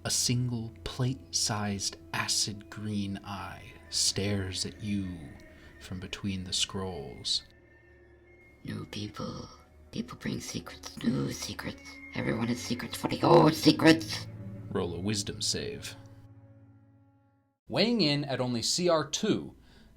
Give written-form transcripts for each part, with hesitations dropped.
A single plate-sized acid green eye stares at you from between the scrolls. New people. People bring secrets. New secrets. Everyone has secrets for the old secrets. Roll a wisdom save. Weighing in at only CR2,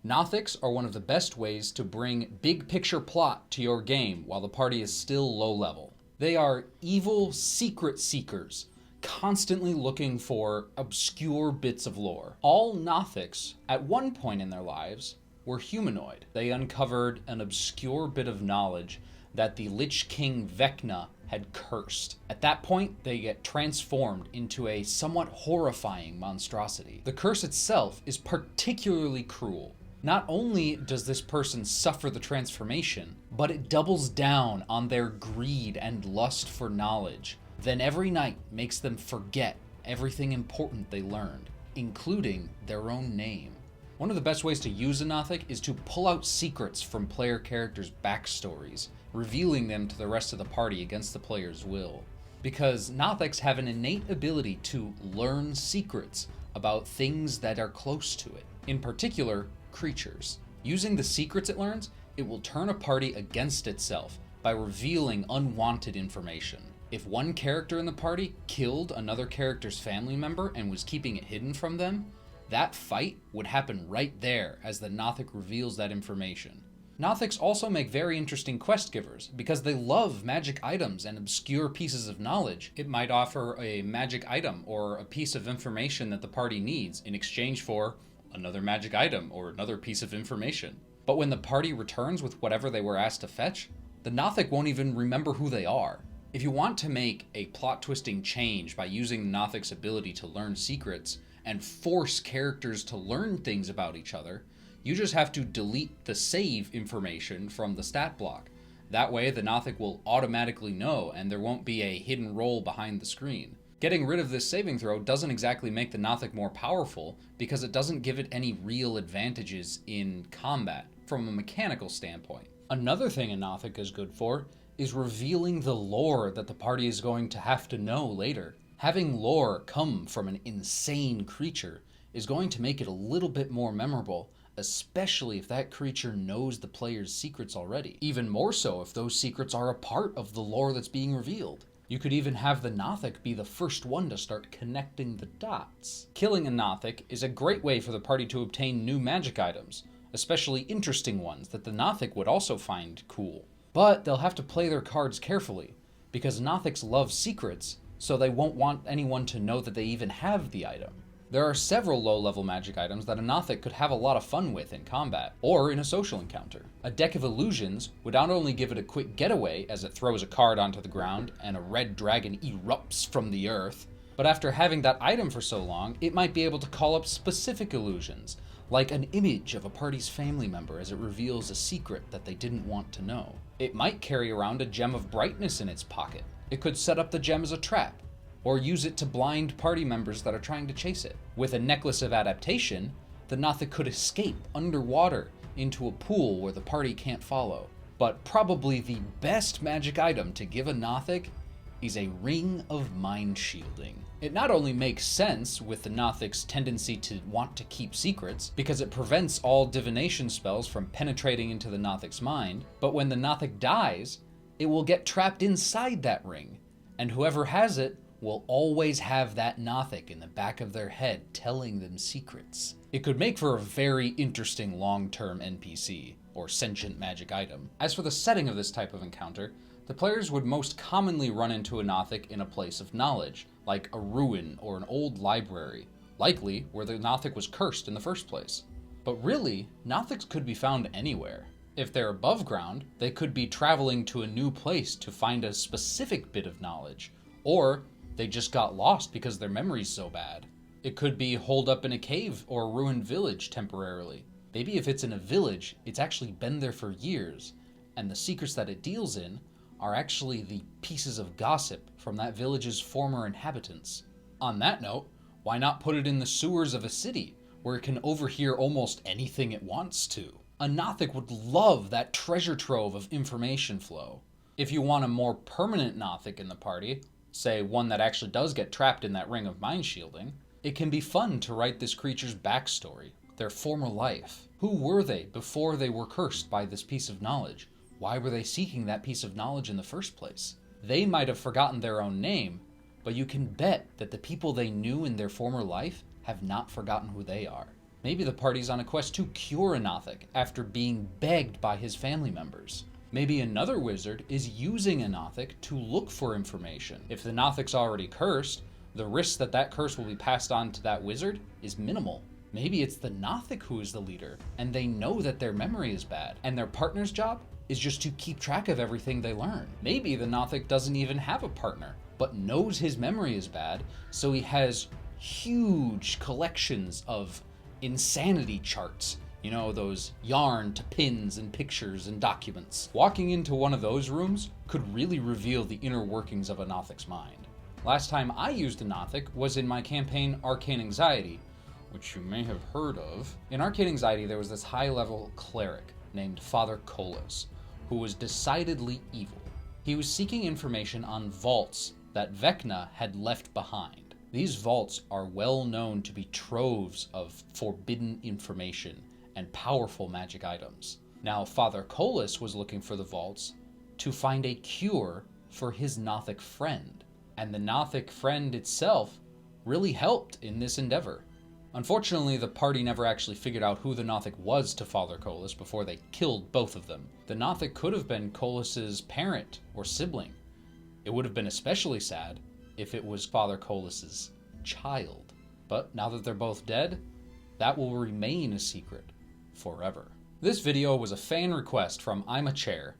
Nothics are one of the best ways to bring big picture plot to your game while the party is still low level. They are evil secret seekers, constantly looking for obscure bits of lore. All Nothics, at one point in their lives, were humanoid. They uncovered an obscure bit of knowledge that the Lich King Vecna had cursed. At that point, they get transformed into a somewhat horrifying monstrosity. The curse itself is particularly cruel. Not only does this person suffer the transformation, but it doubles down on their greed and lust for knowledge. Then every night makes them forget everything important they learned, including their own name. One of the best ways to use a Nothic is to pull out secrets from player characters' backstories, revealing them to the rest of the party against the player's will. Because Nothics have an innate ability to learn secrets about things that are close to it. In particular, creatures. Using the secrets it learns, it will turn a party against itself by revealing unwanted information. If one character in the party killed another character's family member and was keeping it hidden from them, that fight would happen right there as the Nothic reveals that information. Nothics also make very interesting quest givers because they love magic items and obscure pieces of knowledge. It might offer a magic item or a piece of information that the party needs in exchange for another magic item or another piece of information. But when the party returns with whatever they were asked to fetch, the Nothic won't even remember who they are. If you want to make a plot-twisting change by using the Nothic's ability to learn secrets and force characters to learn things about each other, you just have to delete the save information from the stat block. That way the Nothic will automatically know and there won't be a hidden role behind the screen. Getting rid of this saving throw doesn't exactly make the Nothic more powerful because it doesn't give it any real advantages in combat from a mechanical standpoint. Another thing a Nothic is good for is revealing the lore that the party is going to have to know later. Having lore come from an insane creature is going to make it a little bit more memorable, especially if that creature knows the player's secrets already. Even more so if those secrets are a part of the lore that's being revealed. You could even have the Nothic be the first one to start connecting the dots. Killing a Nothic is a great way for the party to obtain new magic items, especially interesting ones that the Nothic would also find cool. But they'll have to play their cards carefully, because Nothics love secrets, so they won't want anyone to know that they even have the item. There are several low-level magic items that a Nothic could have a lot of fun with in combat, or in a social encounter. A deck of illusions would not only give it a quick getaway as it throws a card onto the ground and a red dragon erupts from the earth, but after having that item for so long, it might be able to call up specific illusions, like an image of a party's family member as it reveals a secret that they didn't want to know. It might carry around a gem of brightness in its pocket. It could set up the gem as a trap, or use it to blind party members that are trying to chase it. With a necklace of adaptation, the Nothic could escape underwater into a pool where the party can't follow. But probably the best magic item to give a Nothic is a ring of mind shielding. It not only makes sense with the Nothic's tendency to want to keep secrets, because it prevents all divination spells from penetrating into the Nothic's mind, but when the Nothic dies, it will get trapped inside that ring, and whoever has it will always have that Nothic in the back of their head telling them secrets. It could make for a very interesting long-term NPC, or sentient magic item. As for the setting of this type of encounter, the players would most commonly run into a Nothic in a place of knowledge, like a ruin or an old library, likely where the Nothic was cursed in the first place. But really, Nothics could be found anywhere. If they're above ground, they could be traveling to a new place to find a specific bit of knowledge, or they just got lost because their memory's so bad. It could be holed up in a cave or a ruined village temporarily. Maybe if it's in a village, it's actually been there for years, and the secrets that it deals in are actually the pieces of gossip from that village's former inhabitants. On that note, why not put it in the sewers of a city, where it can overhear almost anything it wants to? A Nothic would love that treasure trove of information flow. If you want a more permanent Nothic in the party, say one that actually does get trapped in that ring of mind shielding, it can be fun to write this creature's backstory, their former life. Who were they before they were cursed by this piece of knowledge? Why were they seeking that piece of knowledge in the first place? They might have forgotten their own name, but you can bet that the people they knew in their former life have not forgotten who they are. Maybe the party's on a quest to cure a Nothic after being begged by his family members. Maybe another wizard is using a Nothic to look for information. If the Nothic's already cursed, the risk that that curse will be passed on to that wizard is minimal. Maybe it's the Nothic who is the leader, and they know that their memory is bad, and their partner's job is just to keep track of everything they learn. Maybe the Nothic doesn't even have a partner, but knows his memory is bad, so he has huge collections of insanity charts. You know, those yarn to pins and pictures and documents. Walking into one of those rooms could really reveal the inner workings of a Nothic's mind. Last time I used a Nothic was in my campaign Arcane Anxiety, which you may have heard of. In Arcane Anxiety, there was this high-level cleric named Father Colas, who was decidedly evil. He was seeking information on vaults that Vecna had left behind. These vaults are well known to be troves of forbidden information and powerful magic items. Now, Father Colas was looking for the vaults to find a cure for his Nothic friend, and the Nothic friend itself really helped in this endeavor. Unfortunately, the party never actually figured out who the Nothic was to Father Colas before they killed both of them. The Nothic could have been Colas's parent or sibling. It would have been especially sad if it was Father Colas's child. But now that they're both dead, that will remain a secret forever. This video was a fan request from Imachair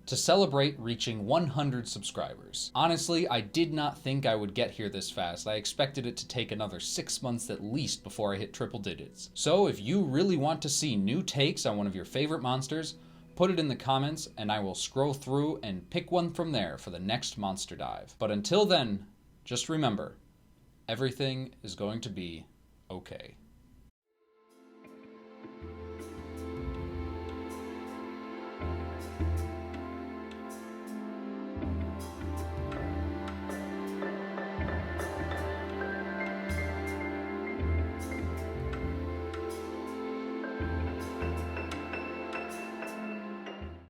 to celebrate reaching 100 subscribers. Honestly, I did not think I would get here this fast. I expected it to take another 6 months at least before I hit triple digits. So if you really want to see new takes on one of your favorite monsters, put it in the comments and I will scroll through and pick one from there for the next monster dive. But until then, just remember, everything is going to be okay.